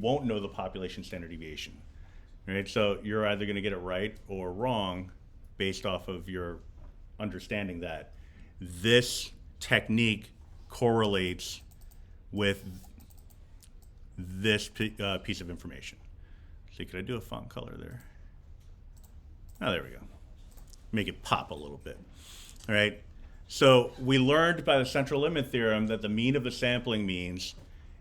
won't know the population standard deviation, right? So you're either going to get it right or wrong based off of your understanding that this technique correlates with this piece of information. See, could I do a font color there? Oh, there we go. Make it pop a little bit. All right. So we learned by the central limit theorem that the mean of the sampling means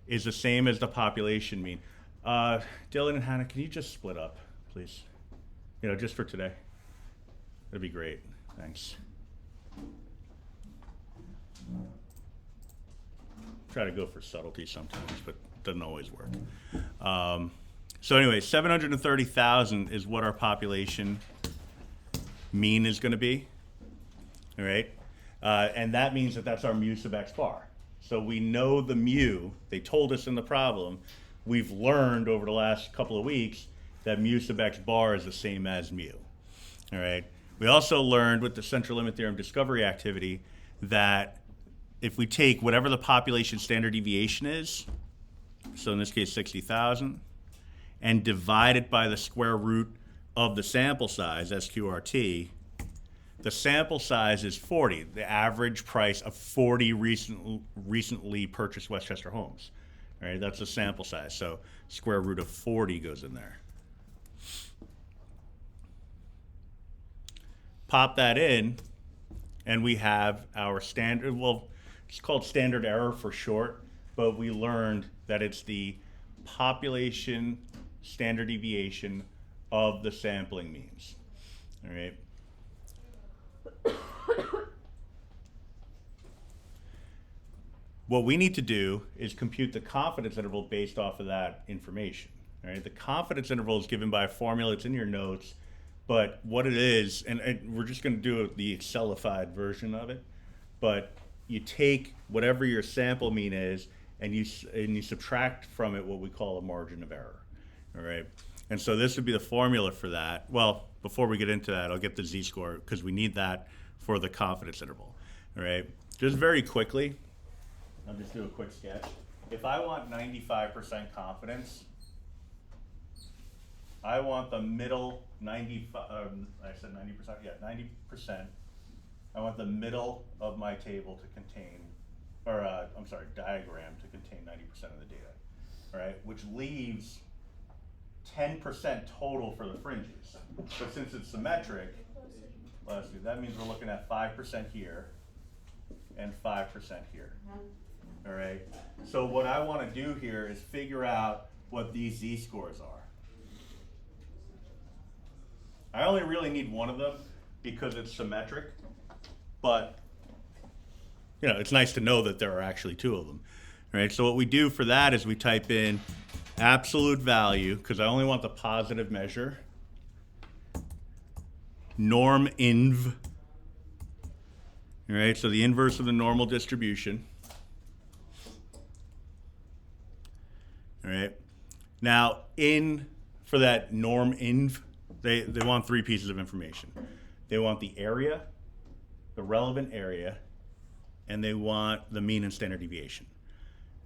is the same as the population mean. Dylan and Hannah, can you just split up, please? You know, just for today. That'd be great. Thanks. Try to go for subtlety sometimes, but it doesn't always work. So anyway, 730,000 is what our population mean is going to be. All right. And that means that that's our mu sub x bar. So we know the mu. They told us in the problem. We've learned over the last couple of weeks that mu sub x bar is the same as mu. All right. We also learned with the central limit theorem discovery activity that if we take whatever the population standard deviation is, so in this case 60,000, and divide it by the square root of the sample size, SQRT, the sample size is 40, the average price of 40 recently purchased Westchester homes. All right, that's the sample size. So square root of 40 goes in there. Pop that in, and we have our standard, well, it's called standard error for short, but we learned that it's the population standard deviation of the sampling means. All right. What we need to do is compute the confidence interval based off of that information. All right. The confidence interval is given by a formula. It's in your notes, but what it is, and we're just going to do the Excelified version of it, but you take whatever your sample mean is, and you subtract from it what we call a margin of error. All right. And so this would be the formula for that. Well, before we get into that, I'll get the z-score because we need that for the confidence interval. All right. Just very quickly, I'll just do a quick sketch. If I want 95% confidence, I want the middle 95, I said 90%, yeah, 90%. I want the middle of my table to contain, or I'm sorry, diagram to contain 90% of the data, all right, which leaves 10% total for the fringes. So since it's symmetric, that means we're looking at 5% here and 5% here, all right? So what I want to do here is figure out what these z-scores are. I only really need one of them because it's symmetric, but you know, it's nice to know that there are actually two of them. All right, so what we do for that is we type in absolute value, because I only want the positive measure, norm inv, all right, so the inverse of the normal distribution. All right, now for that norm inv, they want three pieces of information. They want the area, the relevant area, and they want the mean and standard deviation.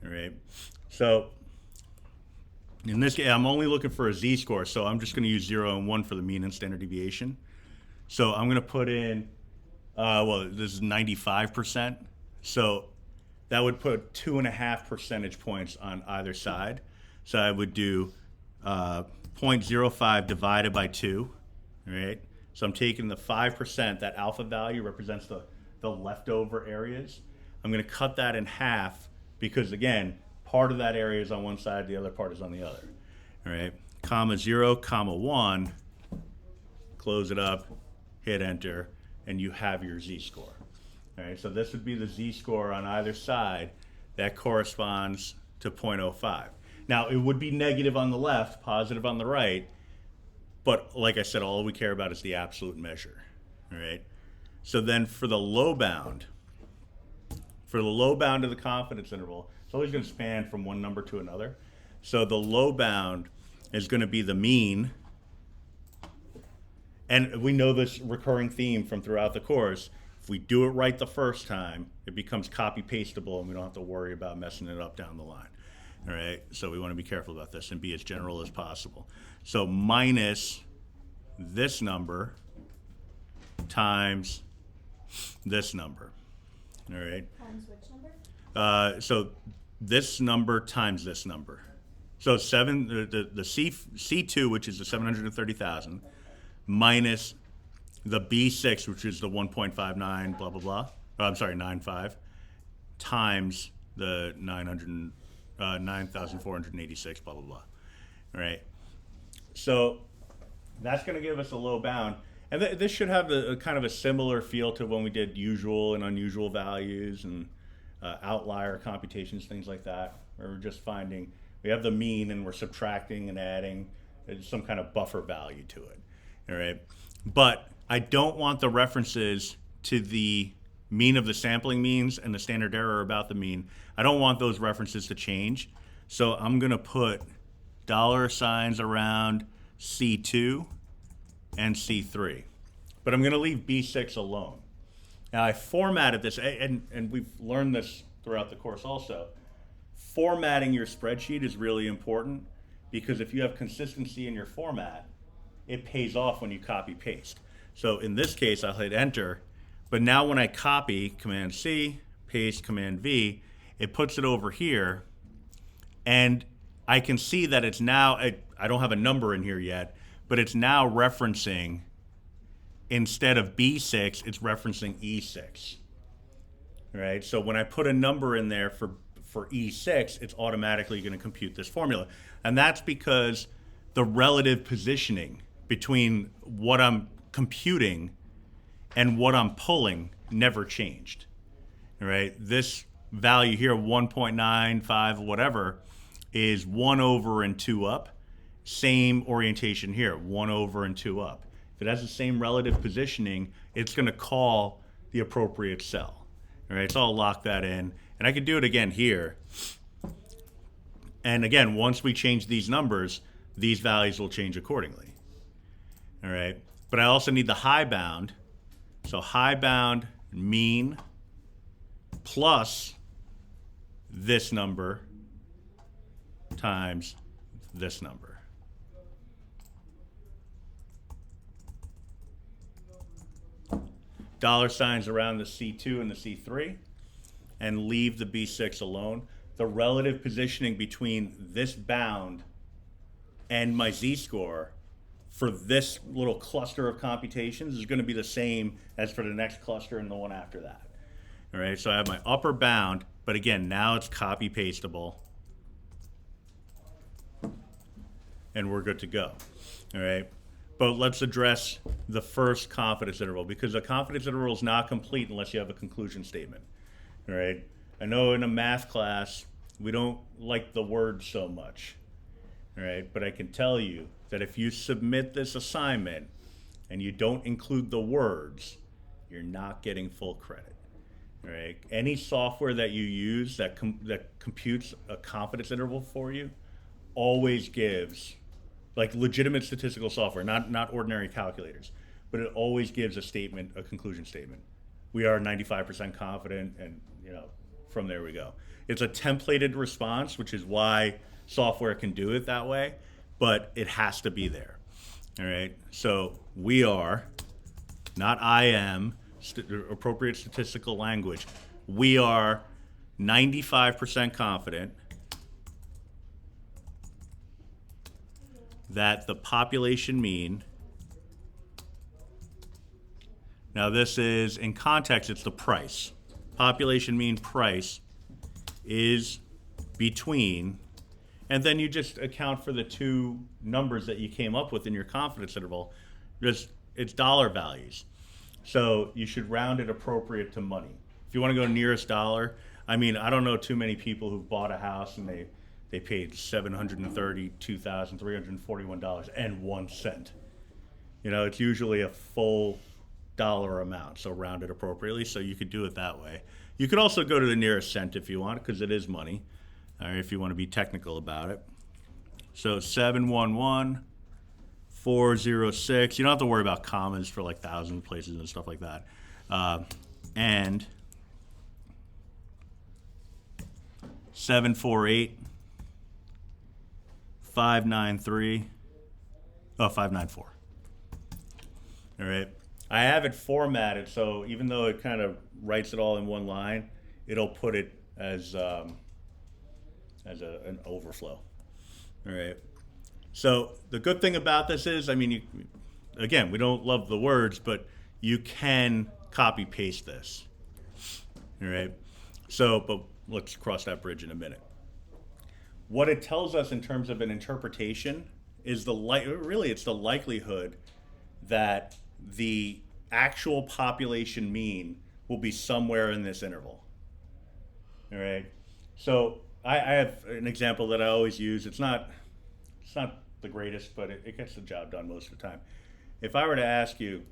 All right. So in this case, I'm only looking for a z-score, so I'm just going to use 0 and 1 for the mean and standard deviation. So I'm going to put in, well, this is 95%. So that would put 2.5 percentage points on either side. So I would do 0.05 divided by 2, all right? So I'm taking the 5%, that alpha value represents the leftover areas. I'm going to cut that in half because, again, part of that area is on one side, the other part is on the other. All right, comma 0, comma 1, close it up, hit enter, and you have your z-score. All right, so this would be the z-score on either side. That corresponds to 0.05. Now, it would be negative on the left, positive on the right, but like I said, all we care about is the absolute measure. All right. So then for the low bound of the confidence interval, it's always going to span from one number to another. So the low bound is going to be the mean. And we know this recurring theme from throughout the course. If we do it right the first time, it becomes copy-pastable and we don't have to worry about messing it up down the line. All right, so we want to be careful about this and be as general as possible. So minus this number times this number. All right. Times which number? So this number times this number. So the C2, which is the 730,000, minus the B6, which is the 1.59, blah blah blah. Oh, I'm sorry, 95, times the 9,486, blah blah blah. All right. So that's going to give us a low bound. And this should have a kind of a similar feel to when we did usual and unusual values and outlier computations, things like that, where we're just finding, we have the mean and we're subtracting and adding some kind of buffer value to it. All right. But I don't want the references to the mean of the sampling means and the standard error about the mean. I don't want those references to change. So I'm going to put dollar signs around C2 and C3. But I'm going to leave B6 alone. Now I formatted this, and we've learned this throughout the course also. Formatting your spreadsheet is really important because if you have consistency in your format, it pays off when you copy paste. So in this case, I'll hit enter, but now when I copy Command C, paste Command V, it puts it over here, and I can see that it's now, I don't have a number in here yet, but it's now referencing, instead of B6, it's referencing E6. Right? So when I put a number in there for E6, it's automatically going to compute this formula. And that's because the relative positioning between what I'm computing and what I'm pulling never changed. Right? This value here, 1.95, whatever, is 1 over and 2 up. Same orientation here, 1 over and 2 up. If it has the same relative positioning, it's going to call the appropriate cell. All right, so I'll lock that in. And I could do it again here. And again, once we change these numbers, these values will change accordingly. All right, but I also need the high bound. So high bound mean plus this number times this number. Dollar signs around the C2 and the C3, and leave the B6 alone. The relative positioning between this bound and my z-score for this little cluster of computations is going to be the same as for the next cluster and the one after that. All right, so I have my upper bound, but again, now it's copy pastable, and we're good to go. All right. But let's address the first confidence interval, because a confidence interval is not complete unless you have a conclusion statement. All right? I know in a math class, we don't like the word so much. All right? But I can tell you that if you submit this assignment and you don't include the words, you're not getting full credit. All right? Any software that you use that computes a confidence interval for you always gives, like legitimate statistical software, not ordinary calculators, but it always gives a statement, a conclusion statement. We are 95% confident, and from there we go. It's a templated response, which is why software can do it that way, but it has to be there. All right, so we are, not I am, appropriate statistical language. We are 95% confident that the population mean, now this is, in context, it's the price. Population mean price is between, and then you just account for the two numbers that you came up with in your confidence interval. It's dollar values. So you should round it appropriate to money. If you want to go nearest dollar, I mean, I don't know too many people who've bought a house and they paid $732,341.01. It's usually a full dollar amount, so round it appropriately. So you could do it that way. You could also go to the nearest cent if you want, because it is money, or if you want to be technical about it. So 711,406. You don't have to worry about commas for like thousands of places and stuff like that. And 748 593. Oh, 594. All right. I have it formatted, so even though it kind of writes it all in one line, it'll put it as an overflow. All right. So the good thing about this is, I mean, again, we don't love the words, but you can copy paste this. All right. So, but let's cross that bridge in a minute. What it tells us in terms of an interpretation is it's the likelihood that the actual population mean will be somewhere in this interval. All right. So I have an example that I always use. It's not the greatest, but it gets the job done most of the time. If I were to ask you,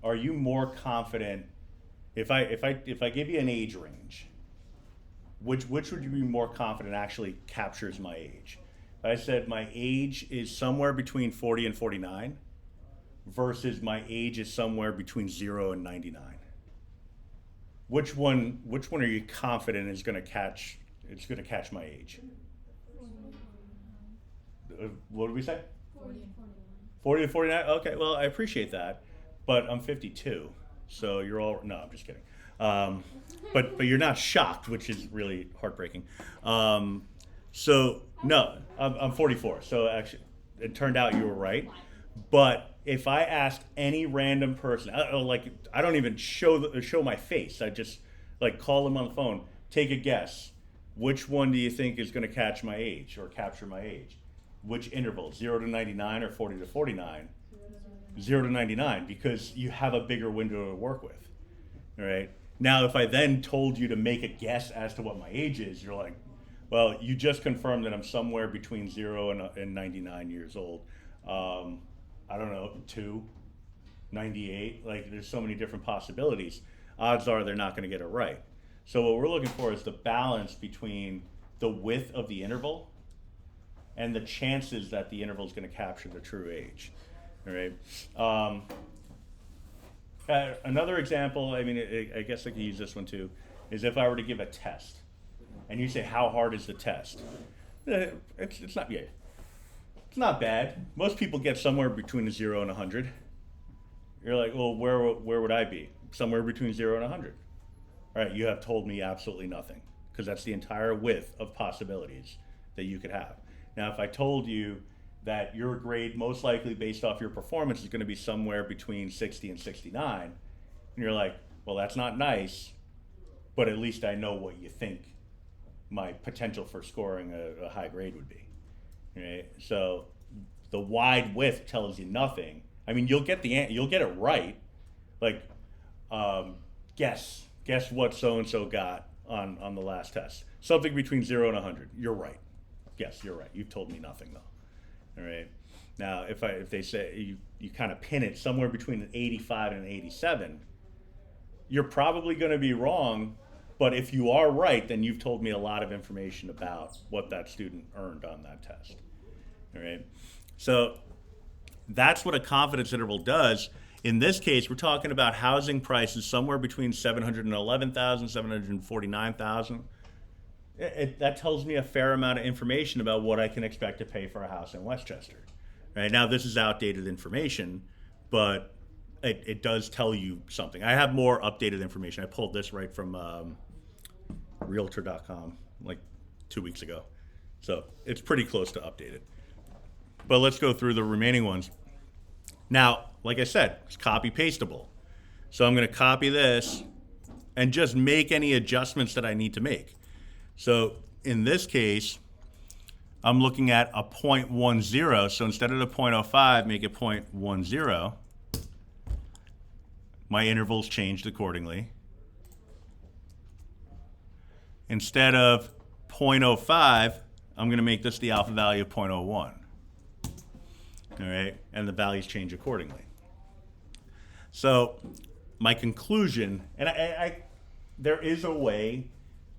are you more confident if I give you an age range, which would you be more confident actually captures my age? If I said my age is somewhere between 40 and 49 versus my age is somewhere between 0 and 99. Which one are you confident is going to catch my age? What did we say? 40 and 49. 40 to 49? Okay, well, I appreciate that, but I'm 52, so you're all, no, I'm just kidding. But you're not shocked, which is really heartbreaking. So, no, I'm 44, so actually, it turned out you were right. But if I asked any random person, I don't even show my face, I just call them on the phone, take a guess. Which one do you think is going to catch my age or capture my age? Which interval, 0 to 99 or 40 to 49? 0 to 99, because you have a bigger window to work with. All right. Now, if I then told you to make a guess as to what my age is, you're like, well, you just confirmed that I'm somewhere between 0 and 99 years old. I don't know, 2, 98. There's so many different possibilities. Odds are they're not going to get it right. So what we're looking for is the balance between the width of the interval and the chances that the interval is going to capture the true age. All right. Another example, I mean, I guess I could use this one too, is if I were to give a test, and you say, how hard is the test? It's not bad. Most people get somewhere between a 0 and 100. You're like, well, where would I be? Somewhere between 0 and 100. All right, you have told me absolutely nothing, because that's the entire width of possibilities that you could have. Now, if I told you that your grade, most likely based off your performance, is going to be somewhere between 60 and 69, and you're like, well, that's not nice, but at least I know what you think my potential for scoring a high grade would be. Right? So the wide width tells you nothing. I mean, you'll get it right. Guess what so-and-so got on the last test. Something between 0 and 100. You're right. Yes, you're right. You've told me nothing, though. All right. Now, if they say you kind of pin it somewhere between an 85 and an 87, you're probably going to be wrong. But if you are right, then you've told me a lot of information about what that student earned on that test. All right. So that's what a confidence interval does. In this case, we're talking about housing prices somewhere between $711,000, $749,000. That tells me a fair amount of information about what I can expect to pay for a house in Westchester. Right now, this is outdated information, but it does tell you something. I have more updated information. I pulled this right from Realtor.com 2 weeks ago, so it's pretty close to updated. But let's go through the remaining ones. Now, like I said, it's copy pastable. So I'm going to copy this and just make any adjustments that I need to make. So in this case, I'm looking at a 0.10. So instead of the 0.05, make it 0.10. My intervals changed accordingly. Instead of 0.05, I'm going to make this the alpha value of 0.01. All right, and the values change accordingly. So my conclusion, and there is a way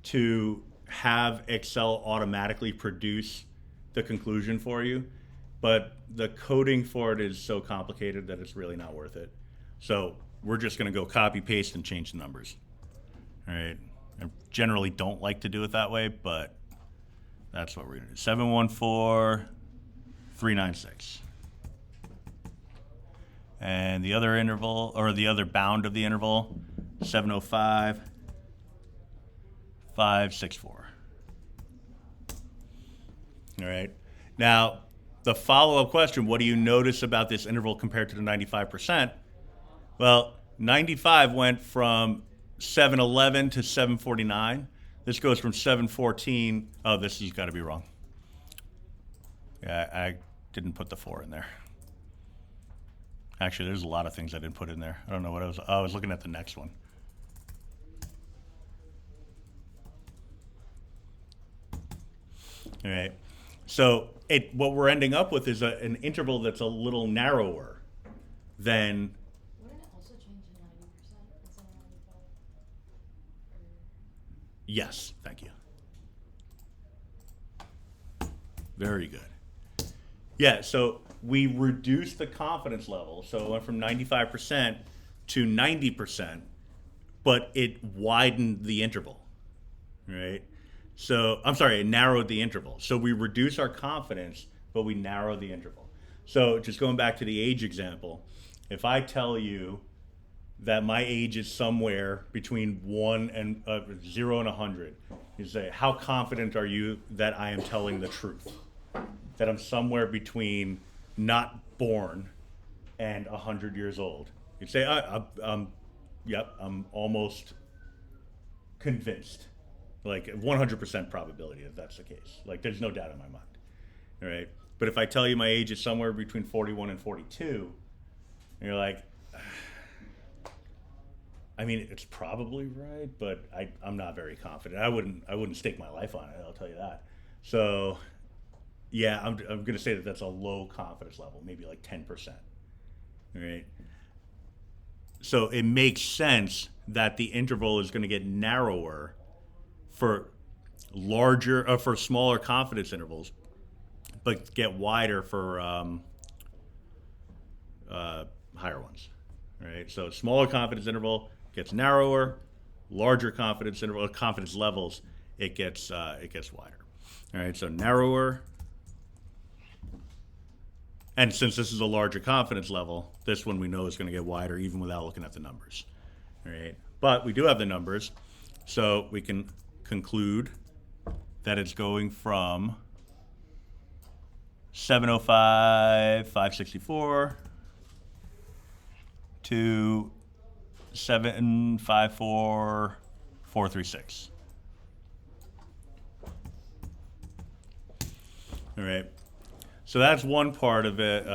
to have Excel automatically produce the conclusion for you, but the coding for it is so complicated that it's really not worth it. So we're just going to go copy paste and change the numbers. All right. I generally don't like to do it that way, but that's what we're going to do. 714 396. And the other interval, or the other bound of the interval, 705, 564. All right. Now, the follow-up question, what do you notice about this interval compared to the 95%? Well, 95 went from 711 to 749. This goes from 714. Oh, this has got to be wrong. Yeah, I didn't put the 4 in there. Actually, there's a lot of things I didn't put in there. I don't know what I was looking at the next one. All right. So what we're ending up with is an interval that's a little narrower than. Wouldn't it also change to 90% instead of 95? Yes, thank you. Very good. Yeah, so we reduced the confidence level. So it went from 95% to 90%, but it widened the interval, right? So, I'm sorry, it narrowed the interval. So we reduce our confidence, but we narrow the interval. So just going back to the age example, if I tell you that my age is somewhere between 0 and 100, you say, how confident are you that I am telling the truth? That I'm somewhere between not born and 100 years old. You'd say, yep, I'm almost convinced. Like 100% probability that that's the case. Like there's no doubt in my mind. All right. But if I tell you my age is somewhere between 41 and 42, and you're like, I mean, it's probably right, but I'm not very confident. I wouldn't stake my life on it. I'll tell you that. So, yeah, I'm going to say that that's a low confidence level, maybe like 10%. All right. So it makes sense that the interval is going to get narrower for for smaller confidence intervals, but get wider for higher ones. Right. So smaller confidence interval gets narrower, larger confidence interval, confidence levels, it gets wider. All right. So narrower. And since this is a larger confidence level, this one we know is going to get wider even without looking at the numbers. All right. But we do have the numbers, so we can conclude that it's going from 705, 564 to 754, 436. All right. So that's one part of it,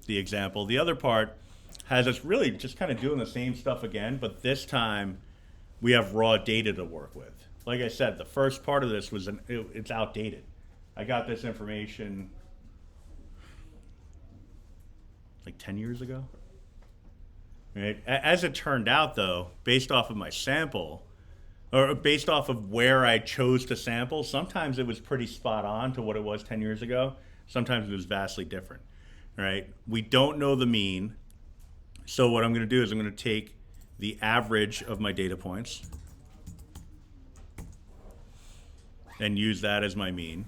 the example. The other part has us really just kind of doing the same stuff again, but this time we have raw data to work with. Like I said, the first part of this was it's outdated. I got this information like 10 years ago. Right? As it turned out, though, based off of my sample, or based off of where I chose to sample, sometimes it was pretty spot on to what it was 10 years ago. Sometimes it was vastly different, right? We don't know the mean. So what I'm going to do is I'm going to take the average of my data points and use that as my mean.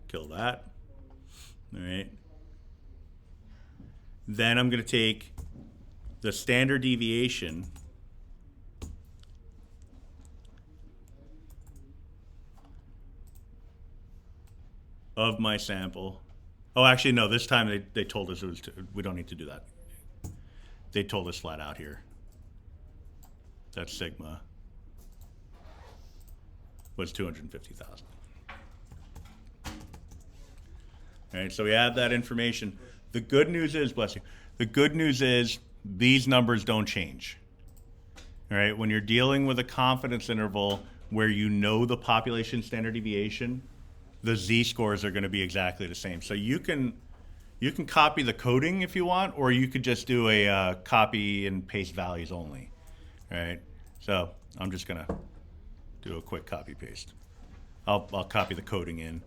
Kill that. All right. Then I'm going to take the standard deviation of my sample. Oh, actually, no, this time they told us we don't need to do that. They told us flat out here that sigma was 250,000. All right, so we have that information. The good news is, bless you, the good news is these numbers don't change. All right, when you're dealing with a confidence interval where you know the population standard deviation, the z-scores are going to be exactly the same. So you can copy the coding if you want, or you could just do a copy and paste values only. All right, so I'm just going to do a quick copy paste. I'll copy the coding in.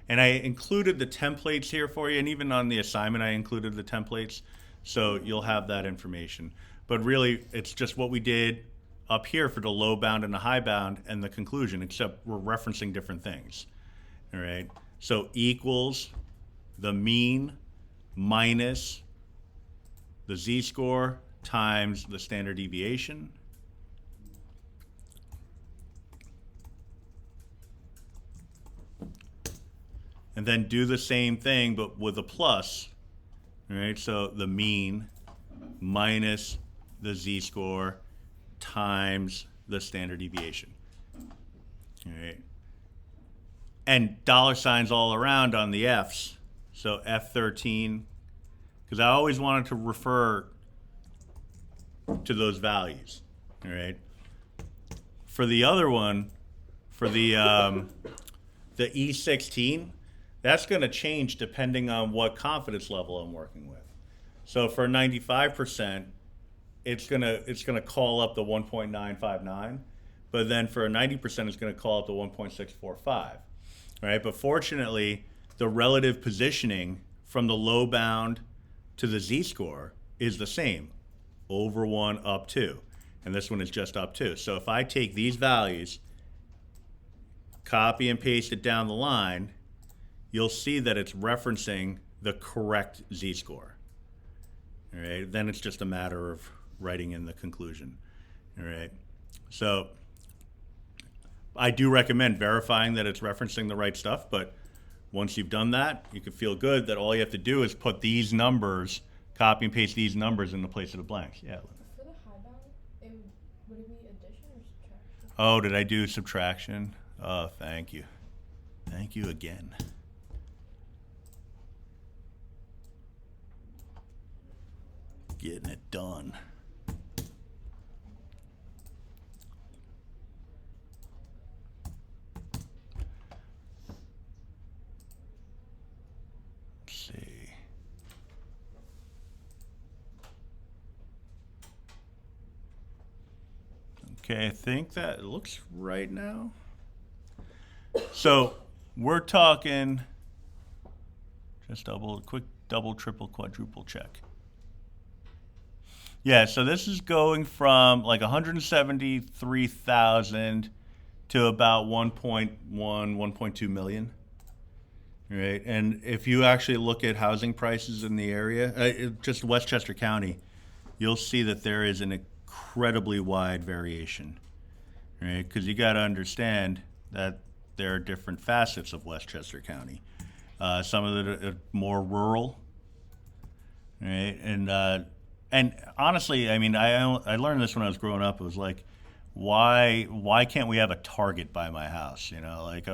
And I included the templates here for you, and even on the assignment I included the templates, so you'll have that information. but really it's just what we did up here for the low bound and the high bound and the conclusion, except we're referencing different things. All right. So equals the mean minus the z-score times the standard deviation. And then do the same thing, but with a plus. All right, so the mean minus the z-score times the standard deviation. All right. And dollar signs all around on the F's. So F13, because I always wanted to refer to those values. All right. For the other one, for the E16, that's going to change depending on what confidence level I'm working with. So for 95%, it's gonna call up the 1.959, but then for a 90%, it's going to call up the 1.645. Right? But fortunately, the relative positioning from the low bound to the z-score is the same, over 1, up 2. And this one is just up 2. So if I take these values, copy and paste it down the line, you'll see that it's referencing the correct z-score. All right? Then it's just a matter of writing in the conclusion. All right? So I do recommend verifying that it's referencing the right stuff, but once you've done that, you can feel good that all you have to do is put these numbers, copy and paste these numbers in the place of the blanks. Yeah. For the high bound, would it be addition or subtraction? Oh, did I do subtraction? Oh, thank you. Thank you again. Getting it done. Let's see. Okay, I think that looks right now. So we're talking just quick double, triple, quadruple check. Yeah, so this is going from like 173,000 to about 1.1, 1.2 million. Right, and if you actually look at housing prices in the area, just Westchester County, you'll see that there is an incredibly wide variation. Right, because you got to understand that there are different facets of Westchester County. Some of it are more rural. Right, and honestly, I mean, I learned this when I was growing up. It was like, why can't we have a Target by my house? You know, like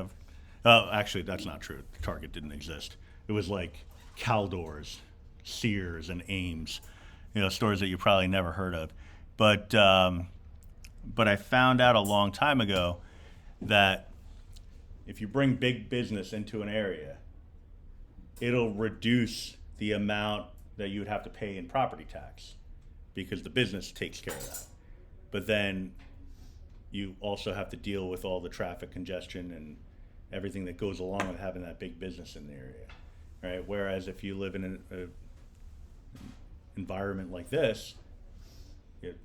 actually, that's not true. Target didn't exist. It was like Caldors, Sears, and Ames, you know, stores that you probably never heard of. But I found out a long time ago that if you bring big business into an area, it'll reduce the amount that you would have to pay in property tax because the business takes care of that. But then you also have to deal with all the traffic congestion and everything that goes along with having that big business in the area, right? Whereas if you live in an environment like this,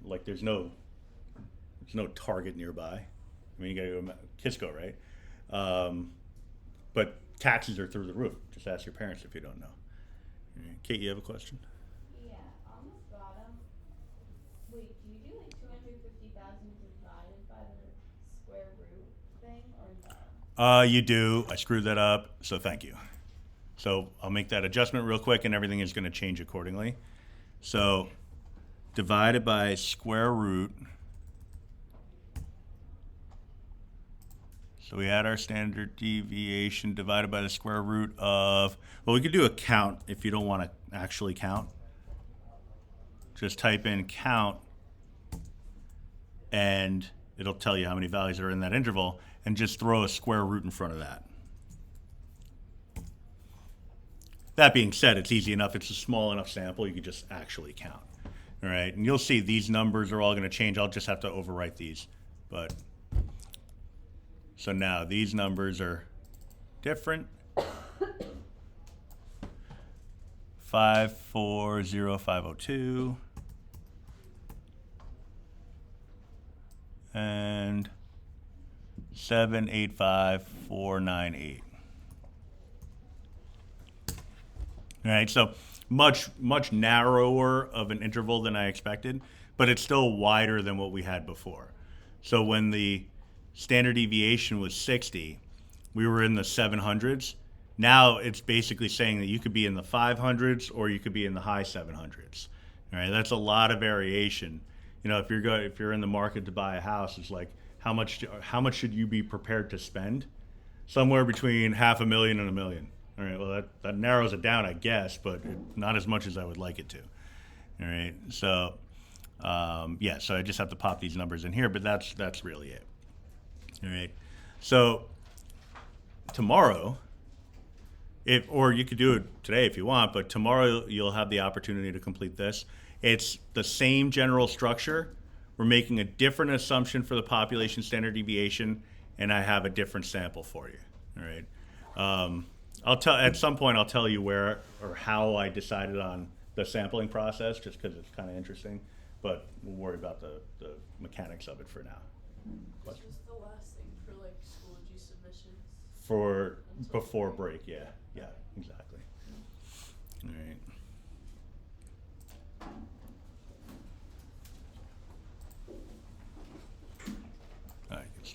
like there's no Target nearby. I mean, you gotta go to Kisco, right? But taxes are through the roof. Just ask your parents if you don't know. Kate, you have a question? Yeah, on the bottom, wait, do you do like 250,000 divided by the square root thing, or no? You do. I screwed that up, so thank you. So I'll make that adjustment real quick, and everything is going to change accordingly. So divided by square root. So we had our standard deviation divided by the square root of, well, we could do a count if you don't want to actually count. Just type in count, and it'll tell you how many values are in that interval, and just throw a square root in front of that. That being said, it's easy enough. It's a small enough sample. You can just actually count. All right, and you'll see these numbers are all going to change. I'll just have to overwrite these, but. So now these numbers are different. 540,502 and 785,498. All right, so much narrower of an interval than I expected, but it's still wider than what we had before. So when the standard deviation was 60, we were in the 700s. Now it's basically saying that you could be in the 500s or you could be in the high 700s. All right, that's a lot of variation. You know, if you're in the market to buy a house, it's like how much should you be prepared to spend? Somewhere between $500,000 and $1 million. All right, well that narrows it down, I guess, but not as much as I would like it to. All right, so yeah, so I just have to pop these numbers in here, but that's really it. All right, so tomorrow, or you could do it today if you want, but tomorrow you'll have the opportunity to complete this. It's the same general structure. We're making a different assumption for the population standard deviation, and I have a different sample for you. All right. At some point I'll tell you where or how I decided on the sampling process, just because it's kind of interesting. But we'll worry about the mechanics of it for now. This was the last thing for like Schoology submissions. For before break, yeah, exactly.